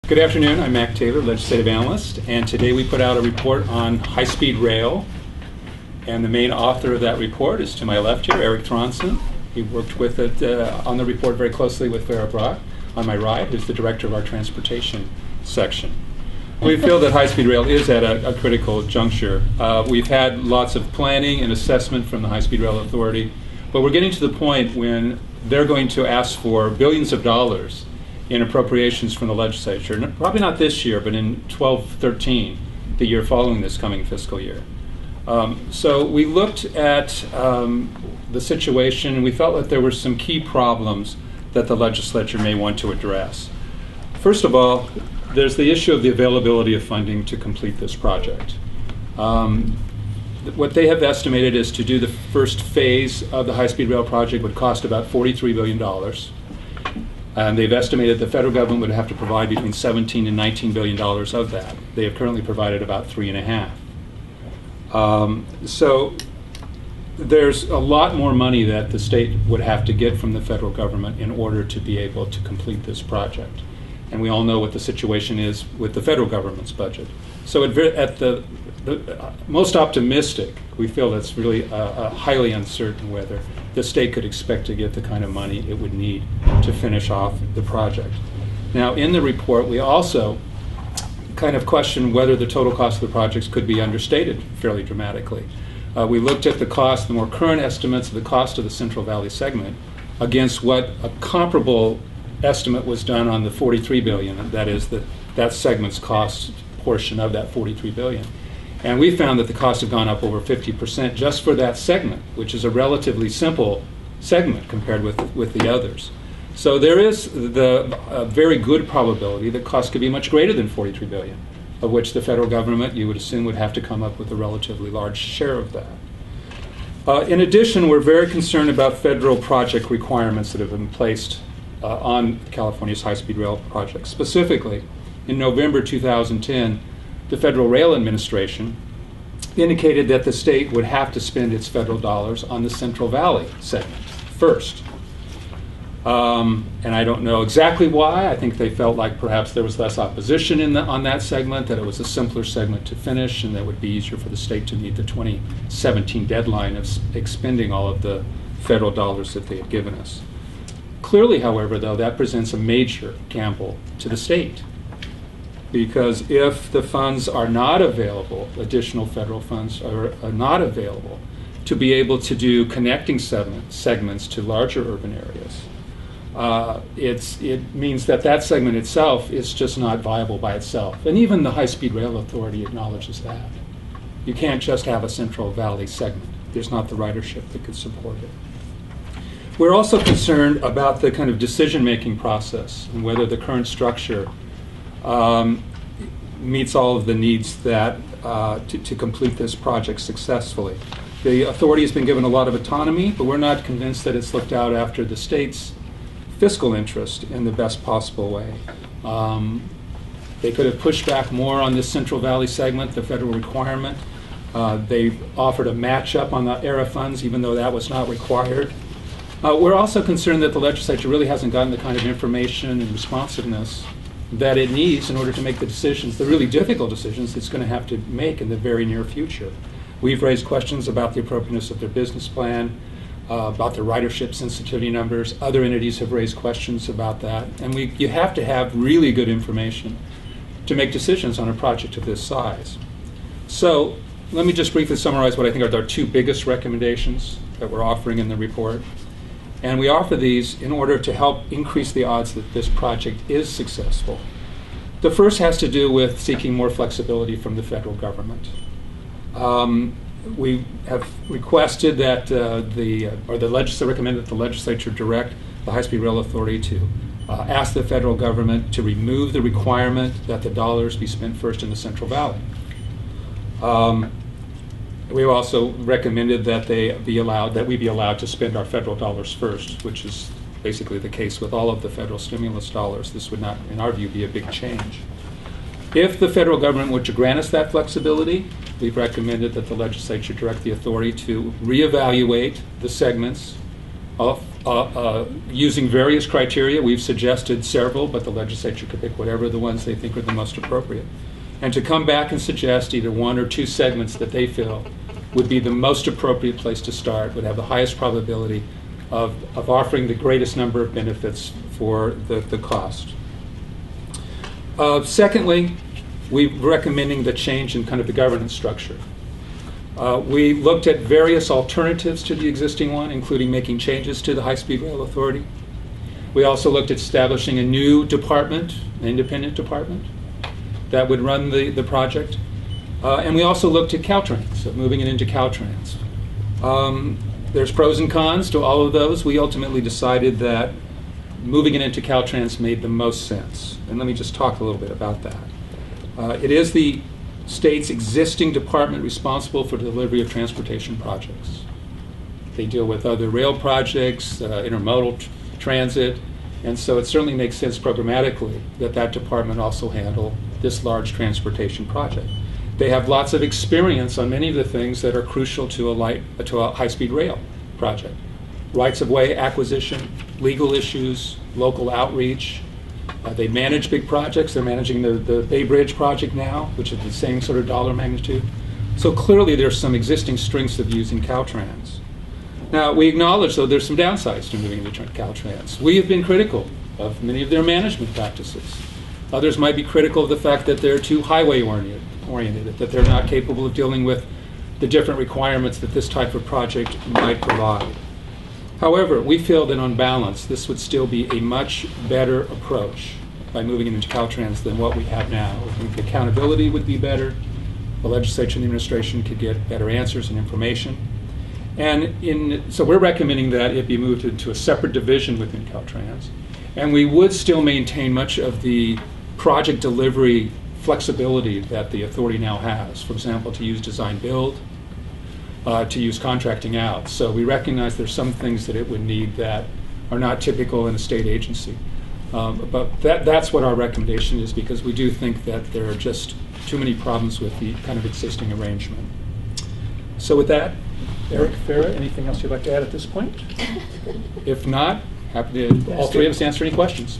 Good afternoon, I'm Mac Taylor, legislative analyst, and today we put out a report on high-speed rail, and the main author of that report is to my left here, Eric Thronson. He worked with it on the report very closely with Vera Brock. On my right, who's the director of our transportation section. We feel that high-speed rail is at a critical juncture. We've had lots of planning and assessment from the High-Speed Rail Authority, but we're getting to the point when they're going to ask for billions of dollars in appropriations from the legislature. Probably not this year, but in 12-13, the year following this coming fiscal year. So we looked at the situation, and we felt that there were some key problems that the legislature may want to address. First of all, there's the issue of the availability of funding to complete this project. What they have estimated is to do the first phase of the high-speed rail project would cost about $43 billion. And they've estimated the federal government would have to provide between $17 and $19 billion of that. They have currently provided about $3.5. So there's a lot more money that the state would have to get from the federal government in order to be able to complete this project. And we all know what the situation is with the federal government's budget. So at the most optimistic, we feel it's really highly uncertain whether the state could expect to get the kind of money it would need to finish off the project. Now, in the report, we also kind of question whether the total cost of the projects could be understated fairly dramatically. We looked at the cost, the more current estimates of the cost of the Central Valley segment against what a comparable estimate was done on the $43 billion, and that is that segment's cost portion of that $43 billion. And we found that the costs have gone up over 50% just for that segment, which is a relatively simple segment compared with the others. So there is the very good probability that costs could be much greater than $43 billion, of which the federal government, you would assume, would have to come up with a relatively large share of that. In addition, we're very concerned about federal project requirements that have been placed on California's high-speed rail project. Specifically, in November 2010, the Federal Rail Administration indicated that the state would have to spend its federal dollars on the Central Valley segment first. And I don't know exactly why. I think they felt like perhaps there was less opposition on that segment, that it was a simpler segment to finish, and that it would be easier for the state to meet the 2017 deadline of expending all of the federal dollars that they had given us. Clearly, however, though, that presents a major gamble to the state. Because if the funds are not available, additional federal funds are not available to be able to do connecting segments to larger urban areas, it means that segment itself is just not viable by itself. And even the High-Speed Rail Authority acknowledges that. You can't just have a Central Valley segment. There's not the ridership that could support it. We're also concerned about the kind of decision-making process and whether the current structure meets all of the needs that to complete this project successfully. The authority has been given a lot of autonomy, but we're not convinced that it's looked out after the state's fiscal interest in the best possible way. They could have pushed back more on this Central Valley segment, the federal requirement. They offered a match-up on the ERA funds, even though that was not required. We're also concerned that the legislature really hasn't gotten the kind of information and responsiveness that it needs in order to make the decisions, the really difficult decisions it's going to have to make in the very near future. We've raised questions about the appropriateness of their business plan, about their ridership sensitivity numbers. Other entities have raised questions about that. And you have to have really good information to make decisions on a project of this size. So let me just briefly summarize what I think are our two biggest recommendations that we're offering in the report. And we offer these in order to help increase the odds that this project is successful. The first has to do with seeking more flexibility from the federal government. We have requested that recommend that the legislature direct the High-Speed Rail Authority to ask the federal government to remove the requirement that the dollars be spent first in the Central Valley. We've also recommended that we be allowed to spend our federal dollars first, which is basically the case with all of the federal stimulus dollars. This would not, in our view, be a big change. If the federal government were to grant us that flexibility, we've recommended that the legislature direct the authority to reevaluate the segments of using various criteria. We've suggested several, but the legislature could pick whatever the ones they think are the most appropriate. And to come back and suggest either one or two segments that they feel would be the most appropriate place to start, would have the highest probability of offering the greatest number of benefits for the cost. Secondly, we're recommending the change in kind of the governance structure. We looked at various alternatives to the existing one, including making changes to the High-Speed Rail Authority. We also looked at establishing a new department, an independent department, that would run the project. And we also looked at Caltrans, so moving it into Caltrans. There's pros and cons to all of those. We ultimately decided that moving it into Caltrans made the most sense. And let me just talk a little bit about that. It is the state's existing department responsible for the delivery of transportation projects. They deal with other rail projects, intermodal transit, and so it certainly makes sense programmatically that that department also handle this large transportation project. They have lots of experience on many of the things that are crucial to a high-speed rail project. Rights-of-way acquisition, legal issues, local outreach. They manage big projects. They're managing the Bay Bridge project now, which is the same sort of dollar magnitude. So clearly there's some existing strengths of using Caltrans. Now, we acknowledge, though, there's some downsides to moving to Caltrans. We have been critical of many of their management practices. Others might be critical of the fact that they're too highway-oriented, that they're not capable of dealing with the different requirements that this type of project might provide. However, we feel that on balance, this would still be a much better approach by moving it into Caltrans than what we have now. I think the accountability would be better. The legislature and the administration could get better answers and information. And so we're recommending that it be moved into a separate division within Caltrans. And we would still maintain much of the project delivery flexibility that the authority now has. For example, to use design build, to use contracting out. So we recognize there's some things that it would need that are not typical in a state agency. But that's what our recommendation is, because we do think that there are just too many problems with the kind of existing arrangement. So with that, Eric, Farah, anything else you'd like to add at this point? If not, happy to all three of us answer any questions.